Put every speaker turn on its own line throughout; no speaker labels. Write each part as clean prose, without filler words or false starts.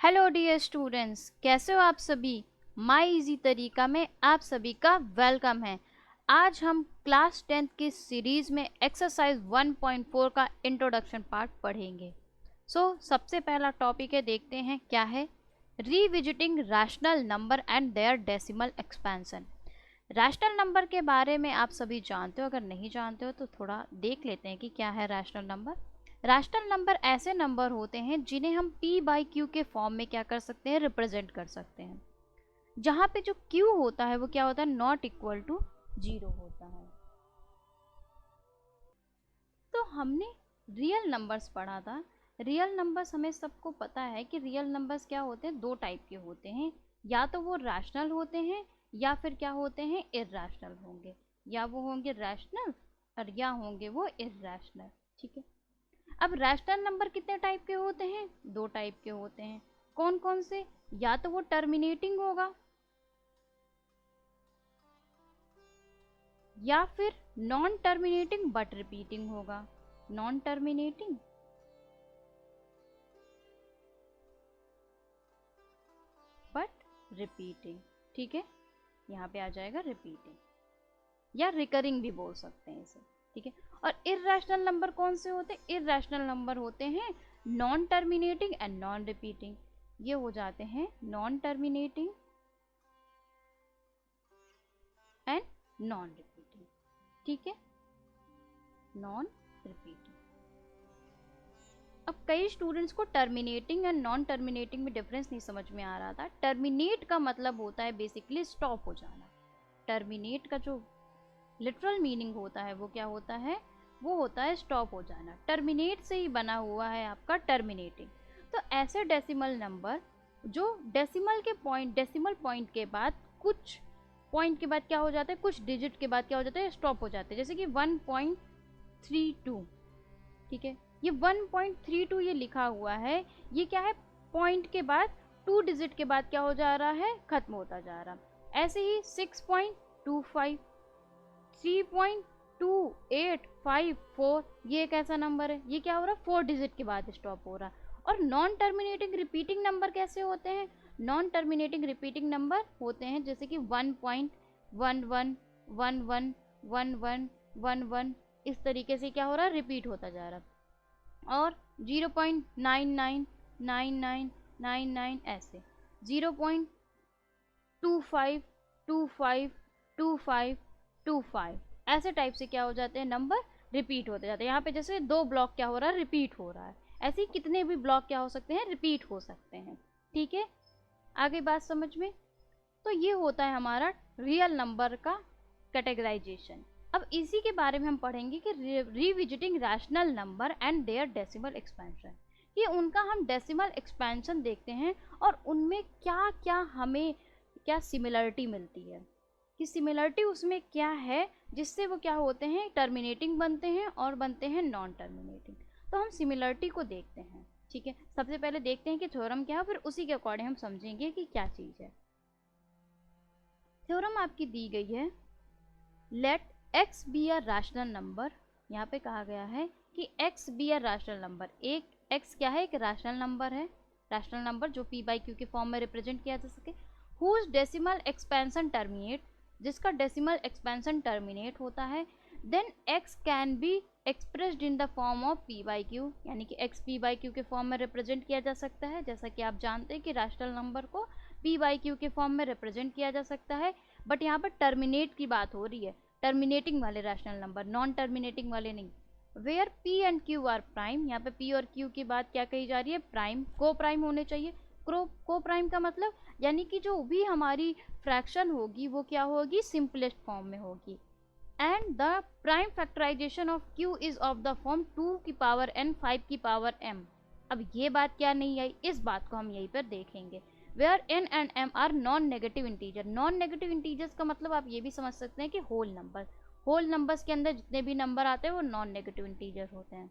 Hello dear students, कैसे हो आप सभी। माई इजी तरीका में आप सभी का वेलकम है। आज हम क्लास 10th की सीरीज में एक्सरसाइज 1.4 का इंट्रोडक्शन पार्ट पढ़ेंगे। सबसे पहला टॉपिक है, देखते हैं क्या है। Revisiting rational number and their decimal expansion. Rational number के बारे में आप सभी जानते हो, अगर नहीं जानते हो तो थोड़ा देख लेते हैं कि क्या है रैशनल नंबर। रैशनल नंबर ऐसे नंबर होते हैं जिन्हें हम p बाई क्यू के फॉर्म में क्या कर सकते हैं, रिप्रेजेंट कर सकते हैं, जहाँ पे जो q होता है वो क्या होता है, नॉट इक्वल टू 0 होता है। तो हमने रियल नंबर्स पढ़ा था। रियल नंबर्स हमें सबको पता है कि रियल नंबर्स क्या होते हैं, दो टाइप के होते हैं, या तो वो रैशनल होते हैं या फिर क्या होते हैं, इर्रैशनल होंगे। या वो होंगे रैशनल और या होंगे वो इर्रैशनल। ठीक है। अब रैशनल नंबर कितने टाइप के होते हैं, दो टाइप के होते हैं। कौन कौन से, या तो वो टर्मिनेटिंग होगा या फिर नॉन टर्मिनेटिंग बट रिपीटिंग होगा। Non terminating but repeating. ठीक है, यहाँ पे आ जाएगा रिपीटिंग, या रिकरिंग भी बोल सकते हैं इसे। ठीक है। और इर्रैशनल नंबर कौन से होते हैं, इर्रैशनल नंबर होते हैं non terminating and non repeating. ये हो जाते हैं non terminating and non repeating. ठीक है, नॉन रिपीटिंग। अब कई स्टूडेंट्स को टर्मिनेटिंग एंड नॉन टर्मिनेटिंग में डिफरेंस नहीं समझ में आ रहा था। टर्मिनेट का मतलब होता है बेसिकली स्टॉप हो जाना। टर्मिनेट का जो लिटरल मीनिंग होता है वो क्या होता है, वो होता है स्टॉप हो जाना। टर्मिनेट से ही बना हुआ है आपका टर्मिनेटिंग। तो ऐसे डेसिमल नंबर जो डेसिमल पॉइंट के बाद कुछ पॉइंट के बाद क्या हो जाता है, कुछ डिजिट के बाद क्या हो जाता है, स्टॉप हो जाते हैं। जैसे कि 1.32। ठीक है, ये 1.32 ये लिखा हुआ है, ये क्या है, पॉइंट के बाद 2 डिजिट के बाद क्या हो जा रहा है, खत्म होता जा रहा। ऐसे ही 6.25, 3.2854, ये एक ऐसा नंबर है, ये क्या हो रहा है, 4 डिजिट के बाद स्टॉप हो रहा। और नॉन टर्मिनेटिंग रिपीटिंग नंबर कैसे होते हैं, नॉन टर्मिनेटिंग रिपीटिंग नंबर होते हैं जैसे कि 1.11111111, इस तरीके से क्या हो रहा है, रिपीट होता जा रहा। और 0.999999 ऐसे 0.25252525 ऐसे टाइप से क्या हो जाते हैं, नंबर रिपीट होते जाते हैं। यहाँ पे जैसे 2 ब्लॉक क्या हो रहा है, रिपीट हो रहा है, ऐसे ही कितने भी ब्लॉक क्या हो सकते हैं, रिपीट हो सकते हैं। ठीक है, आगे बात समझ में। तो ये होता है हमारा रियल नंबर का कैटेगराइजेशन। अब इसी के बारे में हम पढ़ेंगे कि revisiting rational number and their decimal expansion, कि उनका हम डेसिमल एक्सपेंशन देखते हैं और उनमें क्या क्या हमें क्या सिमिलरिटी मिलती है, कि सिमिलरिटी उसमें क्या है जिससे वो क्या होते हैं, टर्मिनेटिंग बनते हैं और बनते हैं नॉन टर्मिनेटिंग। तो हम सिमिलरिटी को देखते हैं। ठीक है, सबसे पहले देखते हैं कि थ्योरम क्या है, फिर उसी के अकॉर्डिंग हम समझेंगे कि क्या चीज़ है। थ्योरम आपकी दी गई है, let x be a rational number. यहाँ पे कहा गया है कि x be a rational number. एक x क्या है, एक रैशनल नंबर है, रैशनल नंबर जो p बाई क्यू के फॉर्म में रिप्रेजेंट किया जा सके। हुज डेसिमल एक्सपेंशन टर्मिनेट, जिसका डेसिमल एक्सपेंशन टर्मिनेट होता है। Then x can be expressed in the form of p by q, यानी कि x p बाई क्यू के फॉर्म में रिप्रेजेंट किया जा सकता है। जैसा कि आप जानते हैं कि रैशनल नंबर को p बाई क्यू के फॉर्म में रिप्रेजेंट किया जा सकता है। बट यहाँ पर टर्मिनेट की बात हो रही है, टर्मिनेटिंग वाले रैशनल नंबर, नॉन टर्मिनेटिंग वाले नहीं। Where p and q are prime, यहाँ पे p और q की बात क्या कही जा रही है, प्राइम, को प्राइम होने चाहिए। को प्राइम का मतलब यानी कि जो भी हमारी फ्रैक्शन होगी वो क्या होगी, सिंपलेस्ट फॉर्म में होगी। And the prime factorization of q is of the form 2 की पावर n 5 की पावर m। अब ये बात क्या नहीं आई, इस बात को हम यहीं पर देखेंगे। Where n and m are non negative integer. Non negative integers का मतलब आप ये भी समझ सकते हैं कि होल नंबर, होल नंबर्स के अंदर जितने भी नंबर आते हैं वो नॉन नेगेटिव इंटीजर होते हैं।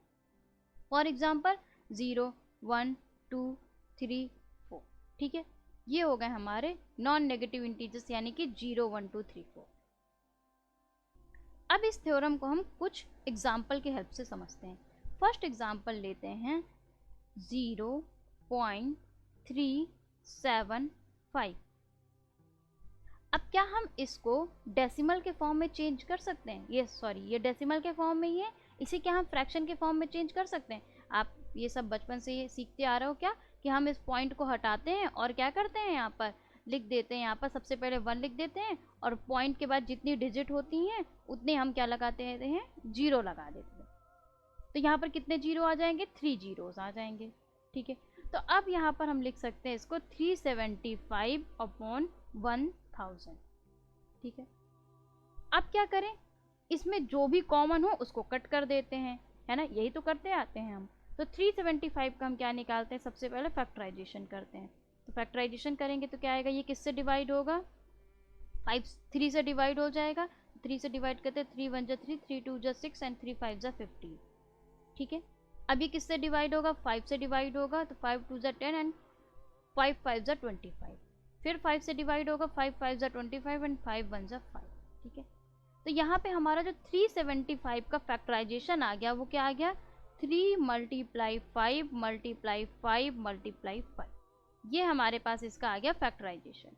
For example 0 1 2 3 4। ठीक है, ये हो गए हमारे नॉन नेगेटिव इंटीजर्स, यानी कि 0 1 2 3 4। अब इस थ्योरम को हम कुछ एग्जाम्पल के हेल्प से समझते हैं। फर्स्ट एग्जाम्पल लेते हैं 0.0 375। अब क्या हम इसको डेसिमल के फॉर्म में चेंज कर सकते हैं? ये डेसिमल के फॉर्म में ही है, इसे क्या हम फ्रैक्शन के फॉर्म में चेंज कर सकते हैं? आप ये सब बचपन से ये सीखते आ रहे हो क्या, कि हम इस पॉइंट को हटाते हैं और क्या करते हैं, यहाँ पर लिख देते हैं। यहाँ पर सबसे पहले 1 लिख देते हैं और पॉइंट के बाद जितनी डिजिट होती हैं उतने हम क्या लगाते हैं, 0 लगा देते हैं। तो यहाँ पर कितने जीरो आ जाएंगे, 3 जीरोस आ जाएंगे। ठीक है, तो अब यहाँ पर हम लिख सकते हैं इसको 375/1000। ठीक है, अब क्या करें, इसमें जो भी कॉमन हो उसको कट कर देते हैं, है ना, यही तो करते आते हैं हम। तो 375 का हम क्या निकालते हैं, सबसे पहले फैक्टराइजेशन करते हैं। तो फैक्टराइजेशन करेंगे तो क्या आएगा, ये किससे डिवाइड होगा, 3 से डिवाइड हो जाएगा। 3 से डिवाइड करते हैं, 3 1 3, 3 2 6 एंड 3 5 15। ठीक है, अब ये किससे डिवाइड होगा, 5 से डिवाइड होगा। तो 5 2 10 एंड 5 5 25। फिर 5 से डिवाइड होगा, 5 5 25 एंड 5 1 5। ठीक है, तो यहाँ पे हमारा जो 375 का फैक्टराइजेशन आ गया वो क्या आ गया, 3 × 5 × 5 × 5। ये हमारे पास इसका आ गया फैक्टराइजेशन।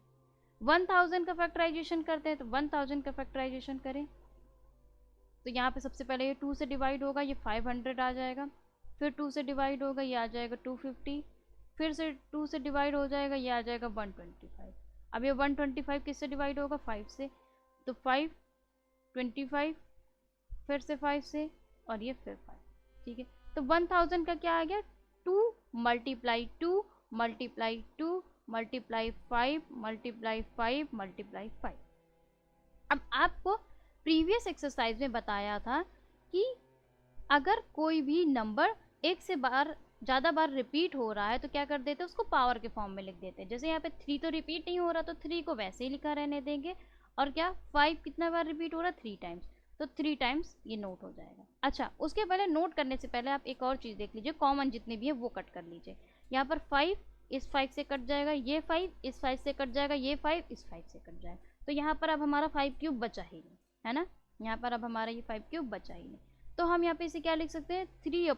1000 का फैक्टराइजेशन करते हैं, तो 1000 का फैक्टराइजेशन करें तो यहाँ पे सबसे पहले ये 2 से डिवाइड होगा, ये 500 आ जाएगा। फिर 2 से डिवाइड होगा, ये आ जाएगा 250। फिर से 2 से डिवाइड हो जाएगा, ये आ जाएगा 125। अब ये 125 किससे डिवाइड होगा, 5 से। तो 5 25, फिर से 5 से, और ये फिर 5। ठीक है, तो 1000 का क्या आ गया, 2 × 2 × 2 × 5 × 5 × 5। अब आपको प्रीवियस एक्सरसाइज में बताया था कि अगर कोई भी नंबर एक से ज़्यादा बार रिपीट हो रहा है तो क्या कर देते हैं, उसको पावर के फॉर्म में लिख देते हैं। जैसे यहाँ पे 3 तो रिपीट नहीं हो रहा, तो 3 को वैसे ही लिखा रहने देंगे। और क्या 5 कितना बार रिपीट हो रहा है, 3 टाइम्स, तो 3 टाइम्स ये नोट हो जाएगा। अच्छा, उसके पहले नोट करने से पहले आप एक और चीज़ देख लीजिए, कॉमन जितने भी है वो कट कर लीजिए। यहाँ पर 5 इस 5 से कट जाएगा, ये 5 इस 5 से कट जाएगा, ये 5 इस 5 से कट जाएगा। तो यहाँ पर अब हमारा 5 क्यूब बचा ही नहीं, है ना, यहाँ पर अब हमारा ये 5 क्यूब बचा ही नहीं। तो हम यहाँ पे इसे क्या लिख सकते हैं, 3/2 ×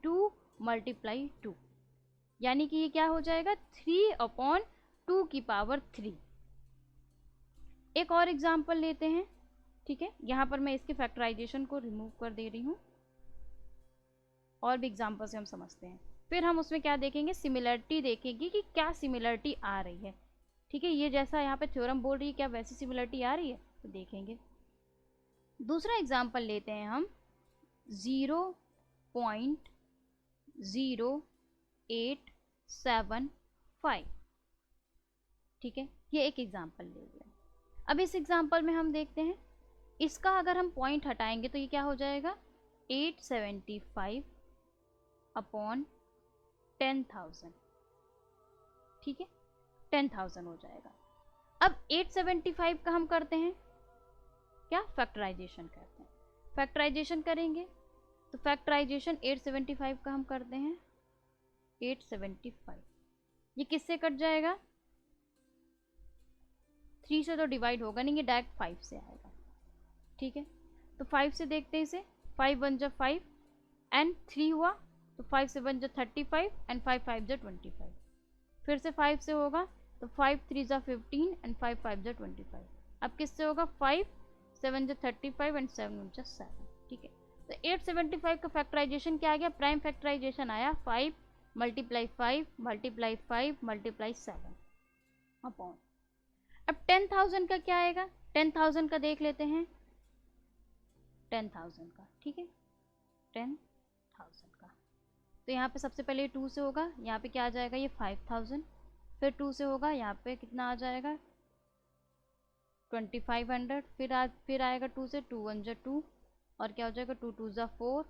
2 × 2, यानी कि ये क्या हो जाएगा, 3/2 की पावर 3। एक और एग्जाम्पल लेते हैं। ठीक है, यहाँ पर मैं इसके फैक्टराइजेशन को रिमूव कर दे रही हूँ, और भी एग्जाम्पल से हम समझते हैं। फिर हम उसमें क्या देखेंगे, सिमिलरिटी देखेंगे कि क्या सिमिलरिटी आ रही है। ठीक है, ये जैसा यहाँ पे थ्योरम बोल रही है क्या वैसी सिमिलरिटी आ रही है, तो देखेंगे। दूसरा एग्जाम्पल लेते हैं हम, 0.0875। ठीक है, ये एक एग्जाम्पल ले लिया। अब इस एग्जाम्पल में हम देखते हैं, इसका अगर हम पॉइंट हटाएंगे तो ये क्या हो जाएगा, 875/10,000। ठीक है, 10,000 हो जाएगा। अब 875 का हम करते हैं क्या, फैक्टराइजेशन करते हैं। फैक्टराइजेशन करेंगे तो फैक्टराइजेशन 875 का हम करते हैं, 875 ये किससे कट जाएगा, 3 से तो डिवाइड होगा नहीं, ये डायरेक्ट 5 से आएगा। ठीक है, तो 5 से देखते हैं इसे, 5 1 जा 5 एंड 3 हुआ, तो 5 से 1 जा 35 एंड 5 5 जा 25। फिर से 5 से होगा, तो 5 3 जा 15 एंड 5 5 जा 25। अब किससे होगा, 5 7 जा 35 एंड 7 1 जा 7। ठीक है, तो 875 का फैक्टराइजेशन क्या आ गया, प्राइम फैक्टराइजेशन आया 5 × 5 × 5 × 7 अपॉन। अब 10,000 का क्या आएगा, 10,000 का देख लेते हैं, 10,000 का। ठीक है, 10,000 का, तो यहाँ पे सबसे पहले 2 से होगा, यहाँ पे क्या आ जाएगा, ये 5,000। फिर 2 से होगा, यहाँ पे कितना आ जाएगा, 2500। फिर आएगा 2 से, 2 1 जा 2, और क्या हो जाएगा, 2 2 जा 4,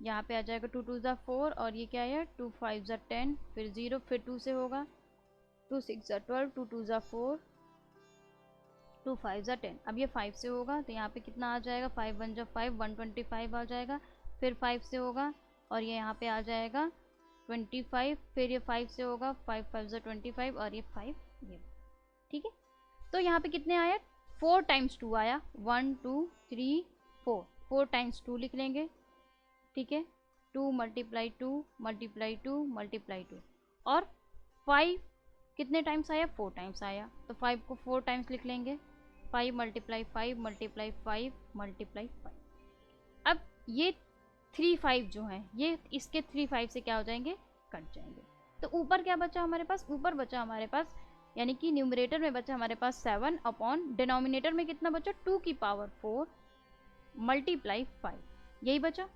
यहाँ पे आ जाएगा 2 2 जा 4, और ये क्या है, 2 5 जा 10, फिर 0, फिर 2 से होगा, 2 6 जा 12, 2 2 जा 4, 2 5 जा 10। अब ये 5 से होगा, तो यहाँ पे कितना आ जाएगा, 5 1 जा 5, 125 आ जाएगा। फिर 5 से होगा, और ये यहाँ पे आ जाएगा 25। फिर ये 5 से होगा, 5 5 जा 25, और ये 5 ये। ठीक है, तो यहाँ पे कितने आया, 4 टाइम्स 2 आया, 1 2 3 4। 4 टाइम्स 2 लिख लेंगे, ठीक है। 2 मल्टीप्लाई 2 मल्टीप्लाई 2 मल्टीप्लाई 2, और 5 कितने टाइम्स आया, 4 टाइम्स आया, तो 5 को 4 टाइम्स लिख लेंगे। 5 मल्टीप्लाई 5 मल्टीप्लाई 5 मल्टीप्लाई 5। अब ये 3 5 जो हैं ये इसके 3 5 से क्या हो जाएंगे, कट जाएंगे। तो ऊपर क्या बचा हमारे पास, ऊपर बचा हमारे पास, यानी कि न्यूमरेटर में बचा हमारे पास 7 अपॉन डिनोमिनेटर में कितना बचा, 2 की पावर 4 मल्टीप्लाई 5, यही बचा।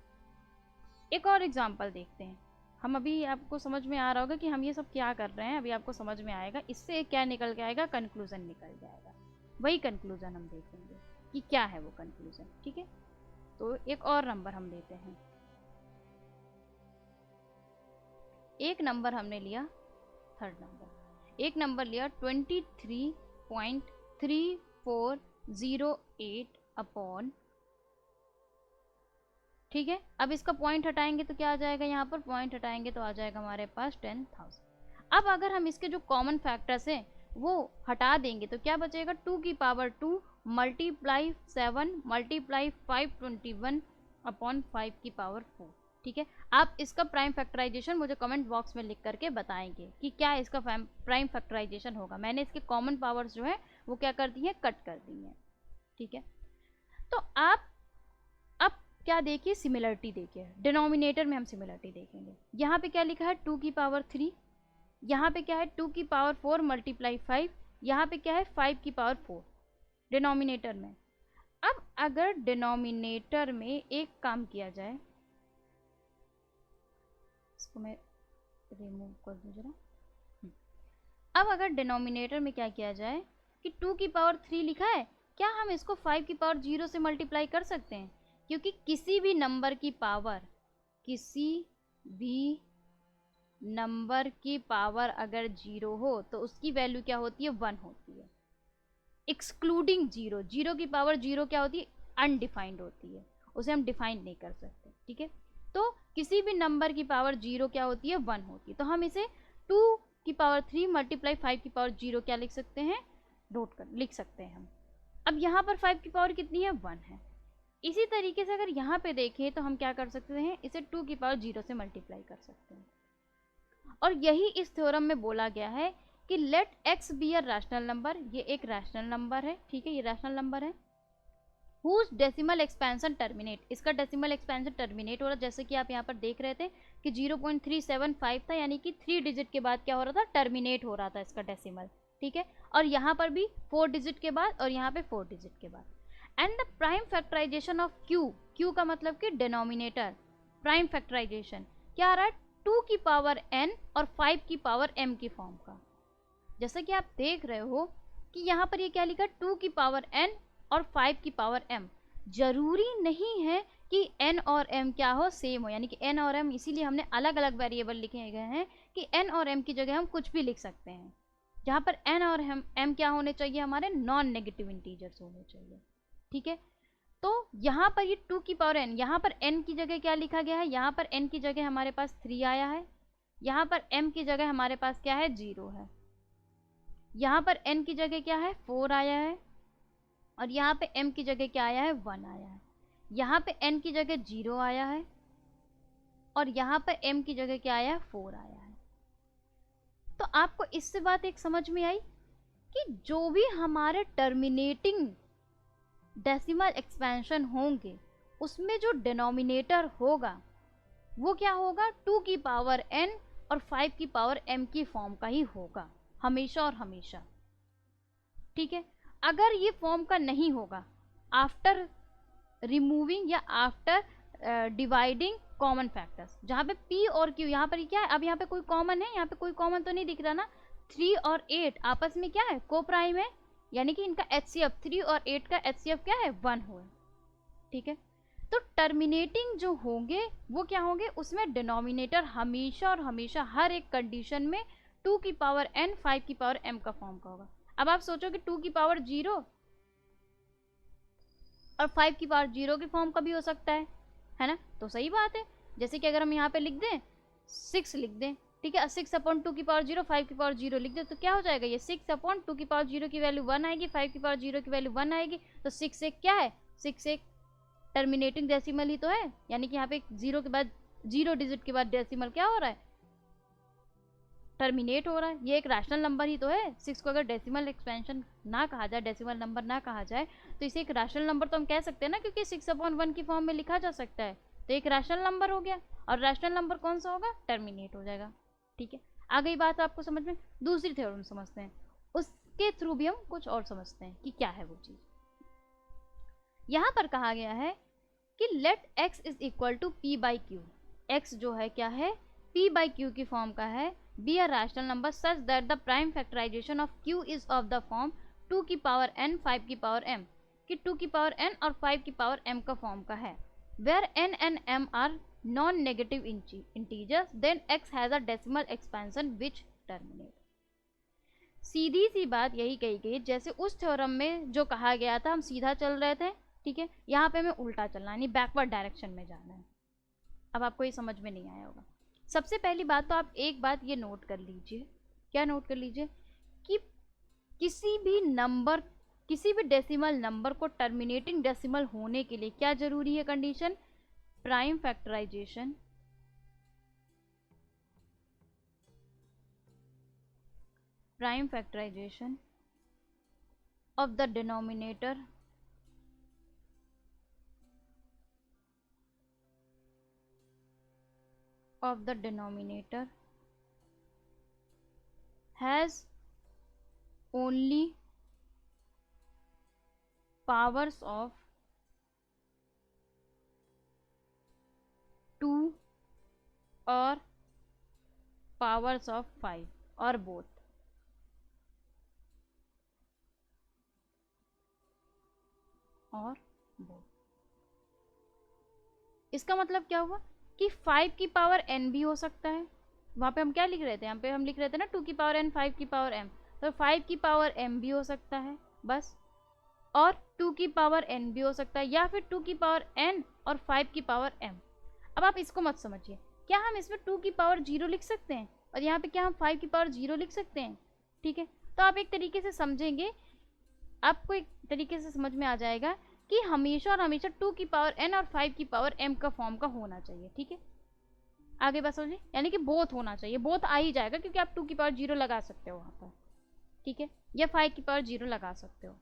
एक और एग्जांपल देखते हैं हम। अभी आपको समझ में आ रहा होगा कि हम ये सब क्या कर रहे हैं, अभी आपको समझ में आएगा। इससे क्या निकल के आएगा, कंक्लूजन निकल जाएगा। वही कंक्लूजन हम देखेंगे कि क्या है वो कंक्लूजन, ठीक है। तो एक और नंबर हम लेते हैं। एक नंबर हमने लिया, थर्ड नंबर, एक नंबर लिया 23.3408 अपॉन, ठीक है। अब इसका पॉइंट हटाएंगे तो क्या आ जाएगा, यहाँ पर पॉइंट हटाएंगे तो आ जाएगा हमारे पास 10,000। अब अगर हम इसके जो कॉमन फैक्टर्स हैं वो हटा देंगे तो क्या बचेगा, 2 की पावर 2 मल्टीप्लाई 7 मल्टीप्लाई 521 अपॉन 5 की पावर 4, ठीक है। आप इसका प्राइम फैक्टराइजेशन मुझे कमेंट बॉक्स में लिख करके बताएंगे कि क्या इसका प्राइम फैक्टराइजेशन होगा। मैंने इसके कॉमन पावर्स जो है वो क्या कर दी है, कट कर दी है, ठीक है। तो आप अब क्या देखिए, सिमिलरिटी देखिए, डिनोमिनेटर में हम सिमिलरिटी देखेंगे। यहाँ पे क्या लिखा है, 2 की पावर 3, यहाँ पे क्या है 2 की पावर 4 मल्टीप्लाई 5, यहाँ पे क्या है 5 की पावर 4 डिनोमिनेटर में। अब अगर डिनोमिनेटर में एक काम किया जाए, इसको मैं रिमूव कर दूँ जरा। अब अगर डिनोमिनेटर में क्या किया जाए कि 2 की पावर 3 लिखा है, क्या हम इसको 5 की पावर 0 से मल्टीप्लाई कर सकते हैं, क्योंकि किसी भी नंबर की पावर, किसी भी नंबर की पावर अगर 0 हो तो उसकी वैल्यू क्या होती है, 1 होती है, एक्सक्लूडिंग 0। 0 की पावर 0 क्या होती है, अनडिफाइंड होती है, उसे हम डिफाइन नहीं कर सकते, ठीक है। तो किसी भी नंबर की पावर 0 क्या होती है, 1 होती है। तो हम इसे 2 की पावर 3 मल्टीप्लाई 5 की पावर 0 क्या लिख सकते हैं, नोट कर लिख सकते हैं हम। अब यहाँ पर 5 की पावर कितनी है, 1 है। इसी तरीके से अगर यहाँ पे देखें तो हम क्या कर सकते हैं, इसे 2 की पावर 0 से मल्टीप्लाई कर सकते हैं। और यही इस थ्योरम में बोला गया है कि let x be a rational number, ये एक रैशनल नंबर है, ठीक है, ये रैशनल नंबर है, हुज डेसिमल एक्सपेंशन टर्मिनेट, इसका डेसिमल एक्सपेंशन टर्मिनेट हो रहा है। जैसे कि आप यहाँ पर देख रहे थे कि 0.375 था, यानी कि 3 डिजिट के बाद क्या हो रहा था, टर्मिनेट हो रहा था इसका डेसिमल, ठीक है। और यहाँ पर भी 4 डिजिट के बाद और यहाँ पे 4 डिजिट के बाद। And the prime factorization of q, q का मतलब कि डिनोमिनेटर, प्राइम फैक्टराइजेशन क्या आ रहा है, 2 की पावर n और 5 की पावर m की फॉर्म का। जैसा कि आप देख रहे हो कि यहाँ पर ये क्या लिखा है, 2 की पावर n और 5 की पावर m। जरूरी नहीं है कि n और m क्या हो, सेम हो, यानी कि n और m इसीलिए हमने अलग अलग वेरिएबल लिखे गए हैं कि n और m की जगह हम कुछ भी लिख सकते हैं, जहाँ पर n और m क्या होने चाहिए, हमारे नॉन नेगेटिव इंटीजर्स होने चाहिए, ठीक है। तो यहाँ पर ये 2 की पावर n, यहाँ पर n की जगह क्या लिखा गया है, यहाँ पर n की जगह हमारे पास 3 आया है, यहाँ पर m की जगह हमारे पास क्या है, 0 है, यहाँ पर n की जगह क्या है, 4 आया है, और यहाँ पे m की जगह क्या आया है, 1 आया है, यहाँ पे n की जगह 0 आया है, और यहाँ पर m की जगह क्या आया है, 4 आया है। तो आपको इससे बात एक समझ में आई कि जो भी हमारे टर्मिनेटिंग डेसिमल एक्सपेंशन होंगे उसमें जो डिनोमिनेटर होगा वो क्या होगा, 2 की पावर n और 5 की पावर m की फॉर्म का ही होगा, हमेशा और हमेशा, ठीक है। अगर ये फॉर्म का नहीं होगा, आफ्टर रिमूविंग या आफ्टर डिवाइडिंग कॉमन फैक्टर्स, जहाँ पे p और q, यहाँ पर क्या है, अब यहाँ पे कोई कॉमन है, यहाँ पे कोई कॉमन तो नहीं दिख रहा ना, 3 और 8 आपस में क्या है, को प्राइम है, यानी कि इनका HCF 3 और 8 का HCF क्या है, 1 हो, ठीक है। तो टर्मिनेटिंग जो होंगे वो क्या होंगे, उसमें डिनोमिनेटर हमेशा और हमेशा हर एक कंडीशन में 2 की पावर n 5 की पावर m का फॉर्म का होगा। अब आप सोचो कि 2 की पावर 0 और 5 की पावर 0 की फॉर्म का भी हो सकता है ना, तो सही बात है। जैसे कि अगर हम यहाँ पे लिख दें 6 लिख दें, ठीक है, 6 अपॉन 2 की पावर 0 5 की पावर 0 लिख दे, तो क्या हो जाएगा, ये 6 अपॉन 2 की पावर 0 की वैल्यू 1 आएगी, 5 की पावर 0 की वैल्यू 1 आएगी, तो 6 एक क्या है, 6 एक टर्मिनेटिंग डेसिमल ही तो है, यानी कि यहाँ पे जीरो के बाद, जीरो डिजिट के बाद डेसिमल क्या हो रहा है, टर्मिनेट हो रहा है। ये एक रैशनल नंबर ही तो है। 6 को अगर डेसिमल एक्सपेंशन ना कहा जाए, डेसिमल नंबर ना कहा जाए, तो इसे एक रैशनल नंबर तो हम कह सकते हैं ना, क्योंकि 6/1 की फॉर्म में लिखा जा सकता है, तो एक रैशनल नंबर हो गया। और रैशनल नंबर कौन सा होगा, टर्मिनेट हो जाएगा। ठीक है, आ गई बात आपको समझ में। दूसरी थ्योरम समझते हैं, उसके थ्रू भी हम कुछ और समझते हैं कि क्या है वो चीज़। यहाँ पर कहा गया है कि let x is equal to p by q. X जो है क्या है, p बाई क्यू की फॉर्म का है, be a rational number such that the prime factorization of q is of the form 2 की पावर n 5 की पावर m, कि 2 की पावर n और 5 की पावर m का फॉर्म का है, where n and m are non negative integers, then x has a decimal expansion which terminate. सीधी सी बात यही कही गई, जैसे उस थ्योरम में जो कहा गया था हम सीधा चल रहे थे, ठीक है, यहाँ पे हमें उल्टा चलना है, यानी बैकवर्ड डायरेक्शन में जाना है। अब आपको ये समझ में नहीं आया होगा। सबसे पहली बात तो आप एक बात ये नोट कर लीजिए, क्या नोट कर लीजिए, कि किसी भी नंबर, किसी भी डेसिमल नंबर को टर्मिनेटिंग डेसिमल होने के लिए क्या जरूरी है, condition, prime factorization of the denominator has only powers of 2 or powers of 5 or both। इसका मतलब क्या हुआ कि 5 की पावर n भी हो सकता है। वहाँ पे हम क्या लिख रहे थे, यहाँ पे हम लिख रहे थे ना 2 की पावर n 5 की पावर m, तो 5 की पावर m भी हो सकता है बस, और 2 की पावर n भी हो सकता है, या फिर 2 की पावर n और 5 की पावर m। अब आप इसको मत समझिए, क्या हम इसमें 2 की पावर 0 लिख सकते हैं, और यहाँ पे क्या हम 5 की पावर 0 लिख सकते हैं, ठीक है। तो आप एक तरीके से समझेंगे, आपको एक तरीके से समझ में आ जाएगा कि हमेशा और हमेशा 2 की पावर n और 5 की पावर m का फॉर्म का होना चाहिए, ठीक है। आगे बात समझिए, यानी कि बोथ होना चाहिए, बोथ आ ही जाएगा, क्योंकि आप 2 की पावर 0 लगा सकते हो वहाँ पर, ठीक है, या 5 की पावर 0 लगा सकते हो,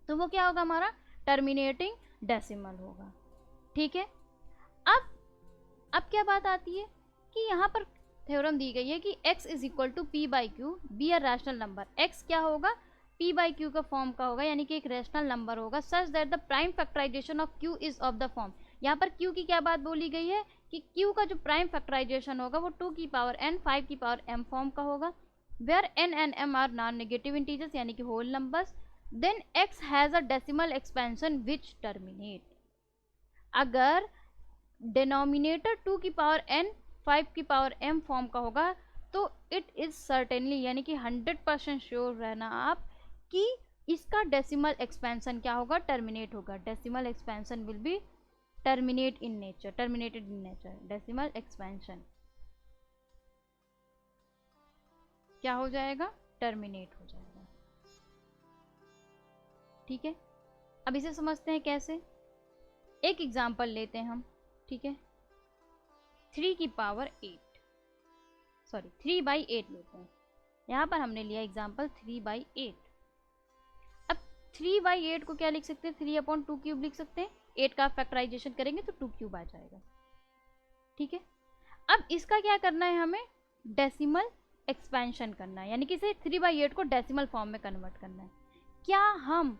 तो वो क्या होगा, हमारा टर्मिनेटिंग डेसिमल होगा, ठीक है। अब क्या बात आती है कि यहाँ पर थ्योरम दी गई है कि x is equal to p by q be a rational number. x क्या होगा, p बाई क्यू का फॉर्म का होगा, यानी कि एक रैशनल नंबर होगा, such that the prime factorization of q is of the form. यहाँ पर q की क्या बात बोली गई है कि q का जो प्राइम फैक्टराइजेशन होगा वो 2 की पावर n 5 की पावर m फॉर्म का होगा, where n and m are non negative integers, यानी कि whole numbers, then x has a decimal expansion which terminate. अगर डिनोमिनेटर 2 की पावर n 5 की पावर m फॉर्म का होगा, तो इट इज सर्टेनली, यानी कि 100% श्योर रहना आप कि इसका डेसिमल एक्सपेंशन क्या होगा, टर्मिनेट होगा। Decimal expansion will be terminated in nature. Decimal expansion क्या हो जाएगा, टर्मिनेट हो जाएगा, ठीक है। अब इसे समझते हैं कैसे, एक एग्जांपल लेते हैं हम, ठीक है। 3 की पावर 8, सॉरी 3/8 लेते हैं। यहाँ पर हमने लिया एग्जांपल 3/8। अब 3/8 को क्या लिख सकते हैं, 3/2 क्यूब लिख सकते हैं। 8 का फैक्टराइजेशन करेंगे तो 2 क्यूब आ जाएगा, ठीक है। अब इसका क्या करना है, हमें डेसिमल एक्सपेंशन करना है, यानी कि इसे 3/8 को डेसिमल फॉर्म में कन्वर्ट करना है। क्या हम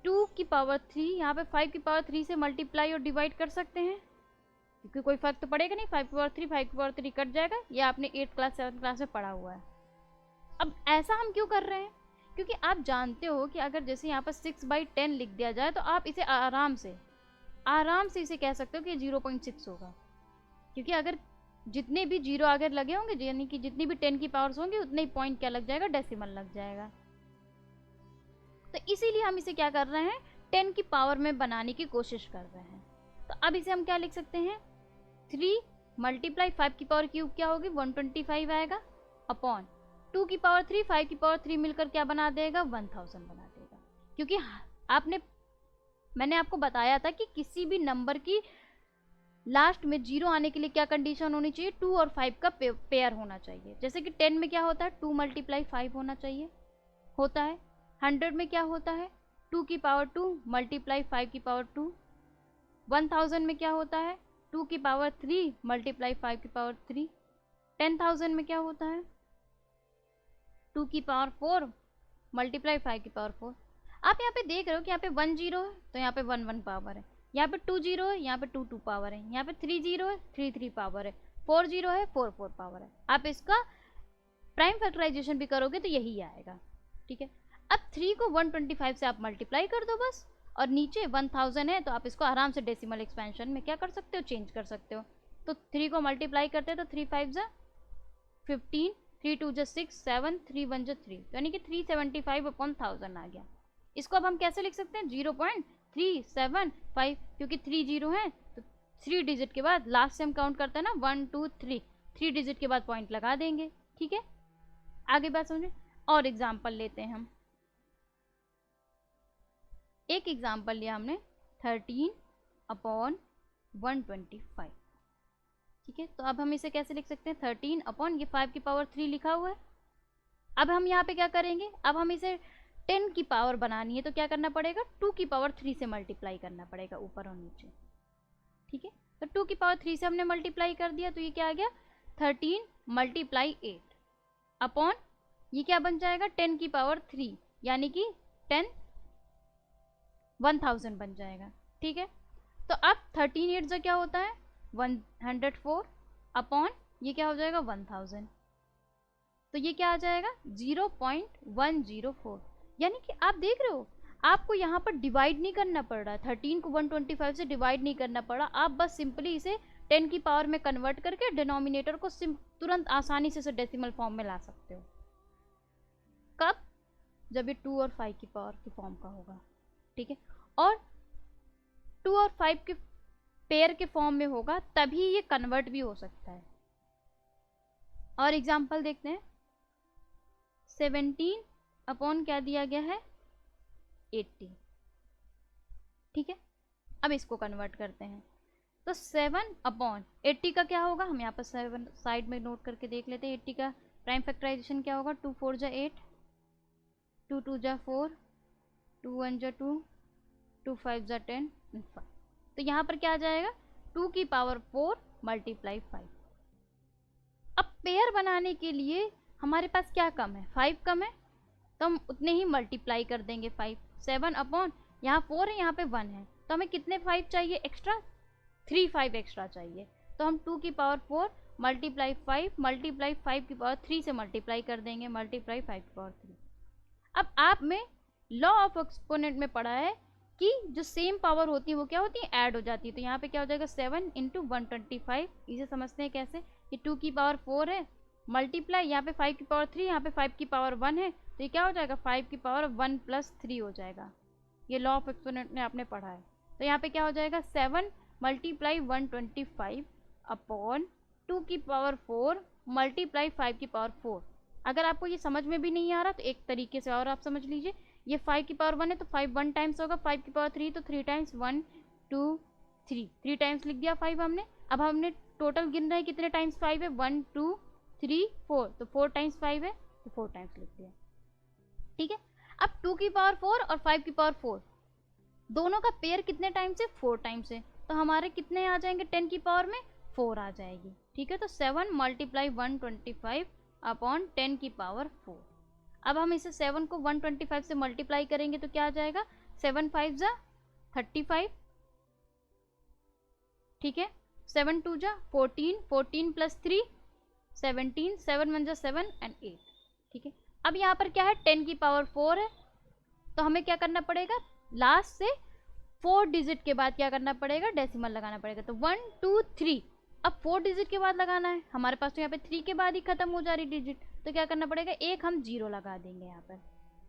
2 की पावर 3 यहाँ पे 5 की पावर 3 से मल्टीप्लाई और डिवाइड कर सकते हैं, क्योंकि कोई फर्क तो पड़ेगा नहीं, 5 की पावर 3 5 की पावर 3 कट जाएगा, ये आपने 8 क्लास 7 क्लास में पढ़ा हुआ है। अब ऐसा हम क्यों कर रहे हैं, क्योंकि आप जानते हो कि अगर जैसे यहाँ पर 6/10 लिख दिया जाए तो आप इसे आराम से इसे कह सकते हो कि 0.6 होगा, क्योंकि अगर जितने भी जीरो आगे लगे होंगे, यानी कि जितनी भी 10 की पावर्स होंगी, उतने ही पॉइंट क्या लग जाएगा, डेसिमल लग जाएगा। तो इसीलिए हम इसे क्या कर रहे हैं, 10 की पावर में बनाने की कोशिश कर रहे हैं। तो अब इसे हम क्या लिख सकते हैं, 3 मल्टीप्लाई 5 की पावर क्यूब क्या होगी, 125 आएगा, अपॉन 2 की पावर 3 5 की पावर 3 मिलकर क्या बना देगा, 1000 बना देगा। क्योंकि आपने मैंने आपको बताया था कि किसी भी नंबर की लास्ट में 0 आने के लिए क्या कंडीशन होनी चाहिए, 2 और 5 का पेयर होना चाहिए। जैसे कि 10 में क्या होता है, 2 × 5 होना चाहिए, होता है। 100 में क्या होता है, 2 की पावर 2 × 5 की पावर 2। 1000 में क्या होता है, 2 की पावर 3 × 5 की पावर 3। 10,000 में क्या होता है, 2 की पावर 4 × 5 की पावर 4। आप यहाँ पे देख रहे हो कि यहाँ पे 1 0 है तो यहाँ पे 1 1 पावर है, यहाँ पे 2 0 है, यहाँ पे 2 2 पावर है, यहाँ पे 3 0 है, 3 3 पावर है, 4 0 है, 4 4 पावर है। आप इसका प्राइम फैक्टराइजेशन भी करोगे तो यही आएगा, ठीक है। अब 3 को 125 से आप मल्टीप्लाई कर दो बस, और नीचे 1000 है तो आप इसको आराम से डेसिमल एक्सपेंशन में क्या कर सकते हो, चेंज कर सकते हो। तो 3 को मल्टीप्लाई करते हैं तो 3 5 जा 15, 3 2 जा 6 7, 3 1 जा 3, यानी कि 375/1000 आ गया। इसको अब हम कैसे लिख सकते हैं, 0.375, क्योंकि 3 0 है तो 3 डिजिट के बाद लास्ट से हम काउंट करते हैं ना, 1 2 3, 3 डिजिट के बाद पॉइंट लगा देंगे, ठीक है। आगे बात समझे, और एग्जाम्पल लेते हैं हम। एक एग्जाम्पल लिया हमने 13/125, ठीक है। तो अब हम इसे कैसे लिख सकते हैं, 13 ये 5 की पावर 3 लिखा हुआ है। अब हम यहाँ पे क्या करेंगे, अब हम इसे 10 की पावर बनानी है तो क्या करना पड़ेगा, 2 की पावर 3 से मल्टीप्लाई करना पड़ेगा ऊपर और नीचे, ठीक है। तो 2 की पावर 3 से हमने मल्टीप्लाई कर दिया तो ये क्या आ गया, 13 × 8 अपॉन ये क्या बन जाएगा, 10 की पावर 3, यानी कि 1000 बन जाएगा, ठीक है। तो अब 13 8 से क्या होता है, 104 अपॉन ये क्या हो जाएगा, 1000। तो ये क्या आ जाएगा, 0.104। यानी कि आप देख रहे हो, आपको यहाँ पर डिवाइड नहीं करना पड़ रहा है, 13 को 125 से डिवाइड नहीं करना पड़ा, आप बस सिंपली इसे 10 की पावर में कन्वर्ट करके डिनोमिनेटर को तुरंत आसानी से इसे डेसिमल फॉर्म में ला सकते हो। कब, जब ये 2 और 5 की पावर की फॉर्म का होगा, ठीक है। और 2 और 5 के पेयर के फॉर्म में होगा तभी ये कन्वर्ट भी हो सकता है। और एग्जांपल देखते हैं, 17 अपॉन क्या दिया गया है, 80, ठीक है। अब इसको कन्वर्ट करते हैं तो 7/80 का क्या होगा, हम यहाँ पर 7 साइड में नोट करके देख लेते हैं। 80 का प्राइम फैक्टराइजेशन क्या होगा, 2 4 जा 8, 2 2 जा 4, 2 1 जा 2, 2 5 जा 10 5। तो यहाँ पर क्या आ जाएगा, 2 की पावर 4 × 5। अब पेयर बनाने के लिए हमारे पास क्या कम है, 5 कम है, तो हम उतने ही मल्टीप्लाई कर देंगे 5। 7 अपॉन यहाँ 4 है, यहाँ पे 1 है, तो हमें कितने 5 चाहिए एक्स्ट्रा, 3 5 एक्स्ट्रा चाहिए। तो हम 2 की पावर 4 × 5 × 5 की पावर 3 से मल्टीप्लाई कर देंगे, मल्टीप्लाई 5 की पावर 3। अब आप में लॉ ऑफ एक्सपोनेंट में पढ़ा है कि जो सेम पावर होती है वो क्या होती है, ऐड हो जाती है। तो यहाँ पे क्या हो जाएगा, 7 × 125। इसे समझते हैं कैसे, कि 2 की पावर 4 है, मल्टीप्लाई यहाँ पे 5 की पावर 3, यहाँ पे 5 की पावर 1 है, तो ये क्या हो जाएगा, 5 की पावर 1 + 3 हो जाएगा। ये लॉ ऑफ एक्सपोनेंट में आपने पढ़ा है। तो यहाँ पे क्या हो जाएगा, 7 × 125 अपॉन 2 की पावर 4 × 5 की पावर 4। अगर आपको ये समझ में भी नहीं आ रहा तो एक तरीके से और आप समझ लीजिए, ये 5 की पावर 1 है तो 5 1 टाइम्स होगा, 5 की पावर 3 तो 3 टाइम्स, 1 2 3, 3 टाइम्स लिख दिया 5 हमने। अब हमने टोटल गिन रहे हैं कितने टाइम्स 5 है, 1 2 3 4, तो 4 टाइम्स 5 है तो 4 टाइम्स लिख दिया, ठीक है। अब 2 की पावर 4 और 5 की पावर 4 दोनों का पेयर कितने टाइम्स है, 4 टाइम्स है, तो हमारे कितने आ जाएंगे 10 की पावर में 4 आ जाएगी, ठीक है। तो 7 × 125 अपॉन 10 की पावर 4। अब हम इसे 7 को 125 से मल्टीप्लाई करेंगे तो क्या आ जाएगा, 7 5 जा 35, ठीक है। 7 2 जा 14, 14 + 3 17, 7 1 जा 7 and 8, ठीक है। अब यहाँ पर क्या है, 10 की पावर 4 है, तो हमें क्या करना पड़ेगा, लास्ट से 4 डिजिट के बाद क्या करना पड़ेगा, डेसिमल लगाना पड़ेगा। तो 1 2 3, अब 4 डिजिट के बाद लगाना है, हमारे पास तो यहाँ पे 3 के बाद ही खत्म हो जा रही डिजिट, तो क्या करना पड़ेगा, एक हम 0 लगा देंगे यहाँ पर।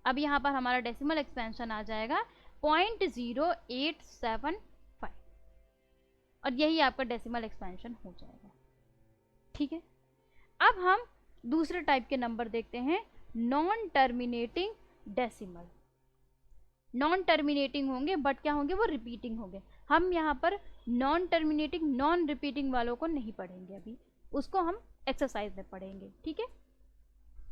अब यहाँ पर हमारा डेसिमल एक्सपेंशन आ जाएगा 0.0875, और यही आपका डेसिमल एक्सपेंशन हो जाएगा, ठीक है। अब हम दूसरे टाइप के नंबर देखते हैं, non terminating decimal. Non terminating होंगे बट क्या होंगे, वो रिपीटिंग होंगे। हम यहाँ पर नॉन टर्मिनेटिंग नॉन रिपीटिंग वालों को नहीं पढ़ेंगे अभी, उसको हम एक्सरसाइज में पढ़ेंगे, ठीक है।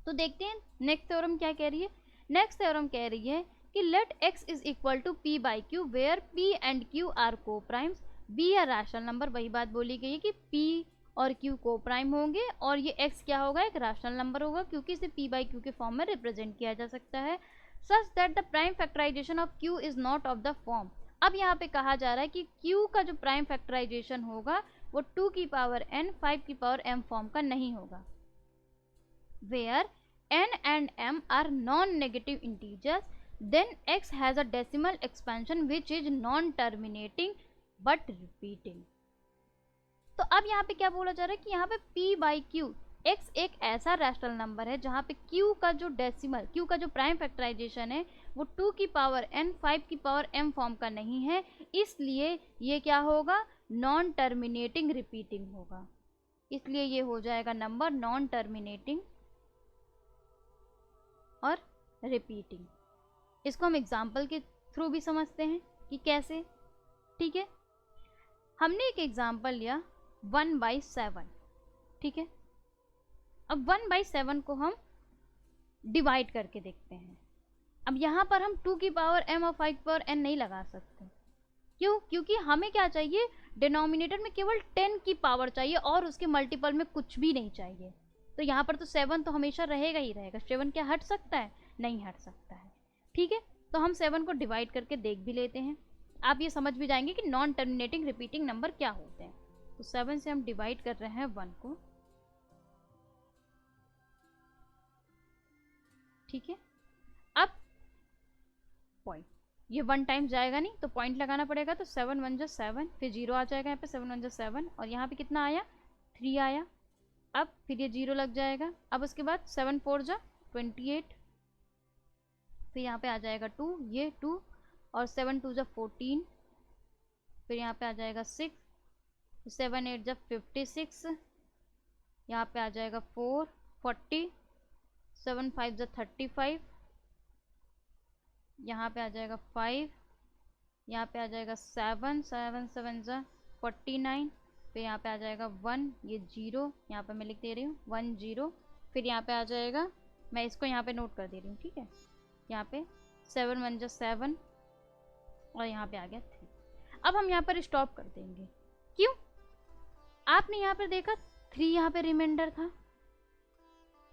तो देखते हैं नेक्स्ट थ्योरम क्या कह रही है। नेक्स्ट थ्योरम कह रही है कि let x is equal to p by q where p and q are coprimes, b या रैशनल नंबर, वही बात बोली गई है कि p और q को प्राइम होंगे और ये x क्या होगा, एक रैशनल नंबर होगा क्योंकि इसे p बाई क्यू के फॉर्म में रिप्रेजेंट किया जा सकता है। Such that the prime factorization of q is not of the form. अब यहाँ पे कहा जा रहा है कि q का जो प्राइम फैक्टराइजेशन होगा वो 2 की पावर n 5 की पावर m फॉर्म का नहीं होगा। Where n and m are non-negative integers, then x has a decimal expansion which is non-terminating but repeating। तो अब यहाँ पे क्या बोला जा रहा है कि यहाँ पे p बाई क्यू, x एक ऐसा रैशनल नंबर है जहाँ पे q का जो डेसिमल, q का जो प्राइम फैक्टराइजेशन है वो 2 की पावर n 5 की पावर m फॉर्म का नहीं है, इसलिए ये क्या होगा, नॉन टर्मिनेटिंग रिपीटिंग होगा। इसलिए ये हो जाएगा नंबर नॉन टर्मिनेटिंग और रिपीटिंग। इसको हम एग्जाम्पल के थ्रू भी समझते हैं कि कैसे, ठीक है। हमने एक एग्जाम्पल लिया 1/7, ठीक है। अब 1/7 को हम डिवाइड करके देखते हैं। अब यहाँ पर हम 2 की पावर m और 5 की पावर n नहीं लगा सकते, क्यों, क्योंकि हमें क्या चाहिए, डिनोमिनेटर में केवल 10 की पावर चाहिए और उसके मल्टीपल में कुछ भी नहीं चाहिए। तो यहाँ पर तो 7 तो हमेशा रहेगा ही रहेगा, 7 क्या हट सकता है, नहीं हट सकता है, ठीक है। तो हम 7 को डिवाइड करके देख भी लेते हैं, आप ये समझ भी जाएंगे कि नॉन टर्मिनेटिंग रिपीटिंग नंबर क्या होते हैं। तो 7 से हम डिवाइड कर रहे हैं 1 को, ठीक है। अब पॉइंट, ये 1 टाइम जाएगा नहीं तो पॉइंट लगाना पड़ेगा, तो 7 1 जा 7, फिर 0 आ जाएगा यहाँ पे, 7 1 जा 7 और यहाँ पे कितना आया, 3 आया। अब फिर ये 0 लग जाएगा, अब उसके बाद 7 4 जा 28, फिर यहाँ पे आ जाएगा 2, ये 2 और 7 2 जा 14, फिर यहाँ पे आ जाएगा 6, 7 8 जा 56, यहाँ पे आ जाएगा 4 40, 7 5 जा 35, यहाँ पे आ जाएगा 5, यहाँ पे आ जाएगा 7 7 7 जा 49, फिर यहाँ पे आ जाएगा 1, ये 0, यहाँ पे मैं लिख दे रही हूँ 1 0, फिर यहाँ पे आ जाएगा, मैं इसको यहाँ पे नोट कर दे रही हूँ, ठीक है। यहाँ पे 7 1 जा 7 और यहाँ पे आ गया 3। अब हम यहाँ पर स्टॉप कर देंगे, क्यों, आपने यहाँ पर देखा 3 यहाँ पे रिमाइंडर था,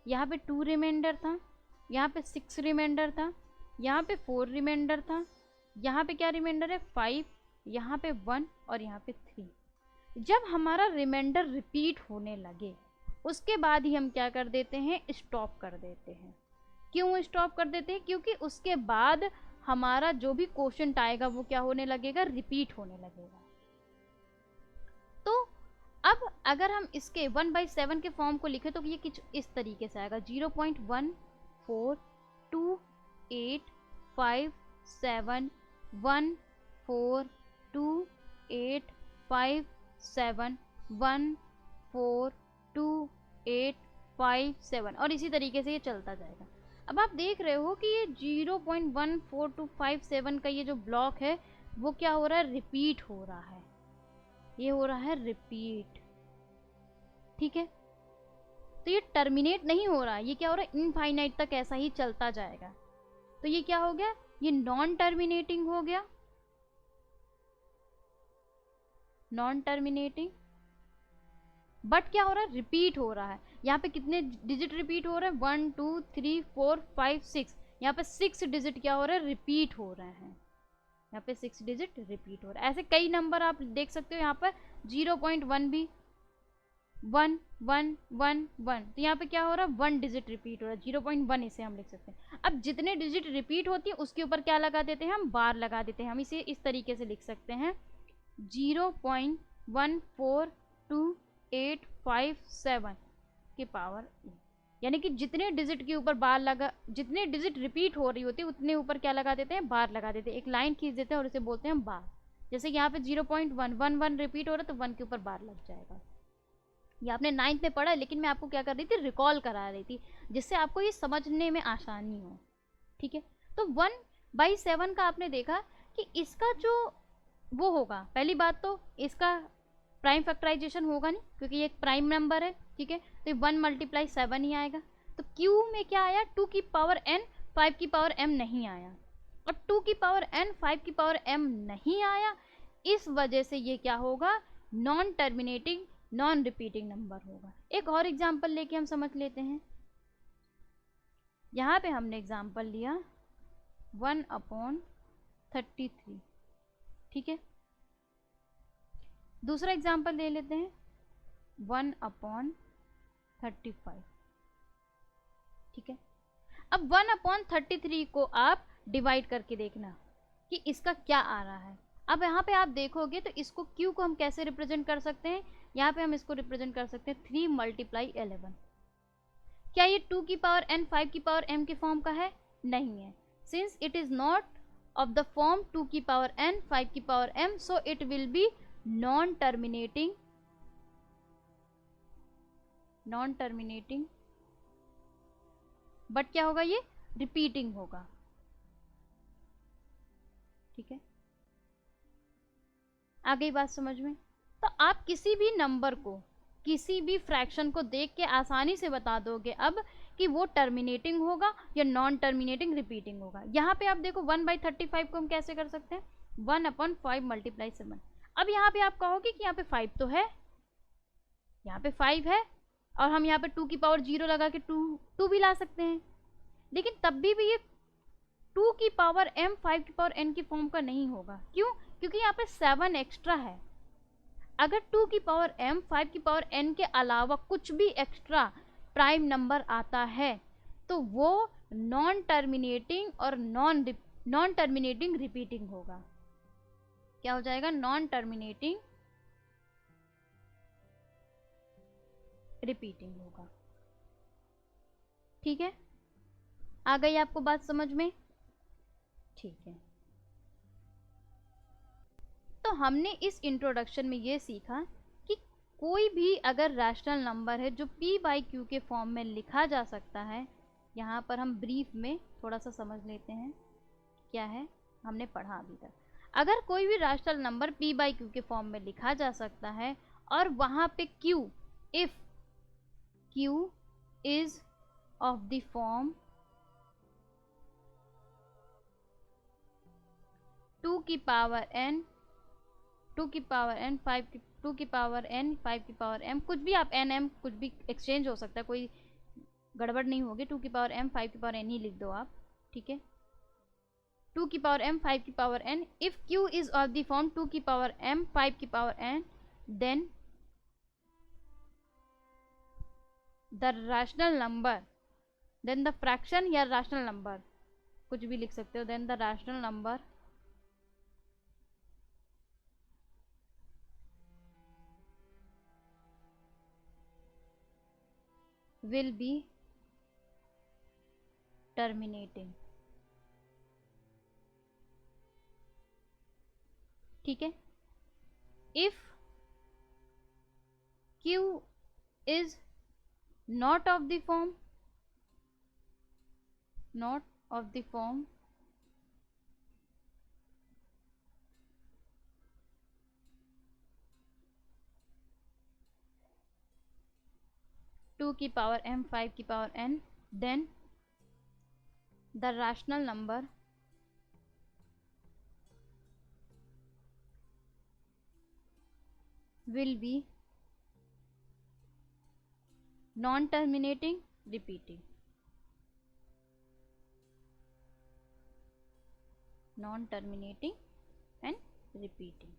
यहाँ पे 2 रिमाइंडर था, यहाँ पे 6 रिमाइंडर था, यहाँ पे 4 रिमाइंडर था, यहाँ पे क्या रिमाइंडर है 5, यहाँ पे 1 और यहाँ पे 3। जब हमारा रिमाइंडर रिपीट होने लगे उसके बाद ही हम क्या कर देते हैं, स्टॉप कर देते हैं। क्यों स्टॉप कर देते हैं, क्योंकि उसके बाद हमारा जो भी क्वोशंट आएगा वो क्या होने लगेगा, रिपीट होने लगेगा। तो अब अगर हम इसके 1/7 के फॉर्म को लिखें तो ये कुछ इस तरीके से आएगा, 0.142857142857 और इसी तरीके से ये चलता जाएगा। अब आप देख रहे हो कि ये 0.14257 का ये जो ब्लॉक है वो क्या हो रहा है, रिपीट हो रहा है, ये हो रहा है रिपीट, ठीक है। तो ये टर्मिनेट नहीं हो रहा है, ये क्या हो रहा है, इनफाइनाइट तक ऐसा ही चलता जाएगा। तो ये क्या हो गया, ये नॉन टर्मिनेटिंग हो गया, नॉन टर्मिनेटिंग, बट क्या हो रहा है, रिपीट हो रहा है। यहाँ पे कितने डिजिट रिपीट हो रहे हैं, 1 2 3 4 5 6, यहाँ पे 6 डिजिट क्या हो रहा है, रिपीट हो रहे हैं, यहाँ पे 6 डिजिट रिपीट हो रहा है। ऐसे कई नंबर आप देख सकते हो, यहाँ पर 0.1 भी 1 1 1 1, तो यहाँ पे क्या हो रहा है, 1 डिजिट रिपीट हो रहा है, 0.1 इसे हम लिख सकते हैं। अब जितने डिजिट रिपीट होती है उसके ऊपर क्या लगा देते हैं, हम बार लगा देते हैं। हम इसे इस तरीके से लिख सकते हैं, 0.14287 की पावर e, यानी कि जितने डिजिट के ऊपर बार लगा, जितने डिजिट रिपीट हो रही होती है उतने ऊपर क्या लगा देते हैं, बार लगा देते हैं, एक लाइन खींच देते हैं और इसे बोलते हैं बार। जैसे यहाँ पे 0.111 रिपीट हो रहा है तो 1 के ऊपर बार लग जाएगा। ये आपने 9th में पढ़ा है, लेकिन मैं आपको क्या कर रही थी, रिकॉल करा रही थी जिससे आपको ये समझने में आसानी हो, ठीक है। तो 1 बाई 7 का आपने देखा कि इसका जो वो होगा, पहली बात तो इसका प्राइम फैक्टराइजेशन होगा नहीं क्योंकि ये एक प्राइम नंबर है, ठीक है, तो 1 × 7 ही आएगा। तो Q में क्या आया, 2 की पावर n 5 की पावर m नहीं आया, और 2 की पावर n 5 की पावर m नहीं आया, इस वजह से ये क्या होगा, non terminating non repeating number होगा। एक और एग्जांपल लेके हम समझ लेते हैं। यहाँ पे हमने एग्जांपल लिया 1/33, ठीक है। दूसरा एग्जांपल ले लेते हैं 1/35, ठीक है। अब 1/33 को आप डिवाइड करके देखना कि इसका क्या आ रहा है। अब यहाँ पे आप देखोगे तो इसको Q को हम कैसे रिप्रेजेंट कर सकते हैं, यहाँ पे हम इसको रिप्रेजेंट कर सकते हैं 3 × 11। क्या ये 2 की पावर n 5 की पावर m के फॉर्म का है, नहीं है, since it is not of the form 2 की पावर n 5 की power m, so it will be non terminating, but क्या होगा, ये रिपीटिंग होगा, ठीक है। आ गई बात समझ में। तो आप किसी भी नंबर को, किसी भी फ्रैक्शन को देख के आसानी से बता दोगे अब कि वो टर्मिनेटिंग होगा या नॉन टर्मिनेटिंग रिपीटिंग होगा। यहाँ पे आप देखो 1/35 को हम कैसे कर सकते हैं, 1/5 × 7। अब यहाँ पे आप कहोगे कि यहाँ पे 5 तो है, यहाँ पे 5 है, और हम यहाँ पे 2 की पावर 0 लगा के 2 भी ला सकते हैं, लेकिन तब भी ये 2 की पावर m 5 की पावर n की फॉर्म का नहीं होगा। क्यों, क्योंकि यहाँ पे 7 एक्स्ट्रा है। अगर 2 की पावर m 5 की पावर n के अलावा कुछ भी एक्स्ट्रा प्राइम नंबर आता है तो वो नॉन टर्मिनेटिंग और नॉन टर्मिनेटिंग रिपीटिंग होगा। क्या हो जाएगा, नॉन टर्मिनेटिंग रिपीटिंग होगा, ठीक है। आ गई आपको बात समझ में, ठीक है। तो हमने इस इंट्रोडक्शन में ये सीखा कि कोई भी अगर रैशनल नंबर है जो p/q के फॉर्म में लिखा जा सकता है, यहाँ पर हम ब्रीफ में थोड़ा सा समझ लेते हैं क्या है, हमने पढ़ा अभी तक। अगर कोई भी रैशनल नंबर p/q के फॉर्म में लिखा जा सकता है और वहाँ पे q, if q is of the form 2 की पावर n 2 की पावर n 5 की 2 की पावर n 5 की पावर m, कुछ भी आप n m कुछ भी एक्सचेंज हो सकता है, कोई गड़बड़ नहीं होगी, 2 की पावर m 5 की पावर n ही लिख दो आप, ठीक है। 2 की पावर m 5 की power n, if q is of the form 2 की पावर m 5 की power n, then the rational number, then the fraction या रैशनल नंबर कुछ भी लिख सकते हो, then the rational number will be terminating, ठीक है। if q is not of the form 2 की पावर m 5 की power n, then the rational number will be non-terminating repeating, non-terminating and repeating,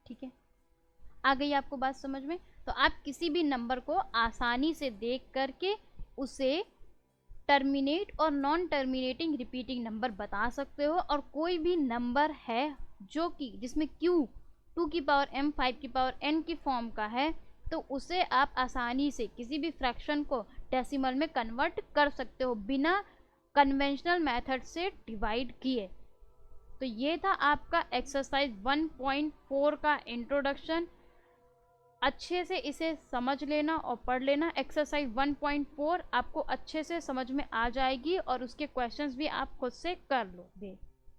ठीक है। आ गई आपको बात समझ में। तो आप किसी भी नंबर को आसानी से देख करके उसे टर्मिनेट और नॉन टर्मिनेटिंग रिपीटिंग नंबर बता सकते हो, और कोई भी नंबर है जो कि जिसमें q 2 की पावर m 5 की पावर n की फॉर्म का है तो उसे आप आसानी से किसी भी फ्रैक्शन को डेसिमल में कन्वर्ट कर सकते हो बिना कन्वेंशनल मेथड से डिवाइड किए। तो ये था आपका एक्सरसाइज 1.4 का इंट्रोडक्शन। अच्छे से इसे समझ लेना और पढ़ लेना। एक्सरसाइज 1.4 आपको अच्छे से समझ में आ जाएगी और उसके क्वेश्चंस भी आप खुद से कर लोगे।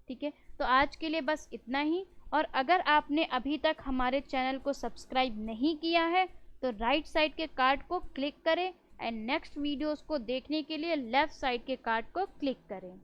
ठीक है, तो आज के लिए बस इतना ही। और अगर आपने अभी तक हमारे चैनल को सब्सक्राइब नहीं किया है तो राइट साइड के कार्ड को क्लिक करें एंड नेक्स्ट वीडियोस को देखने के लिए लेफ्ट साइड के कार्ड को क्लिक करें।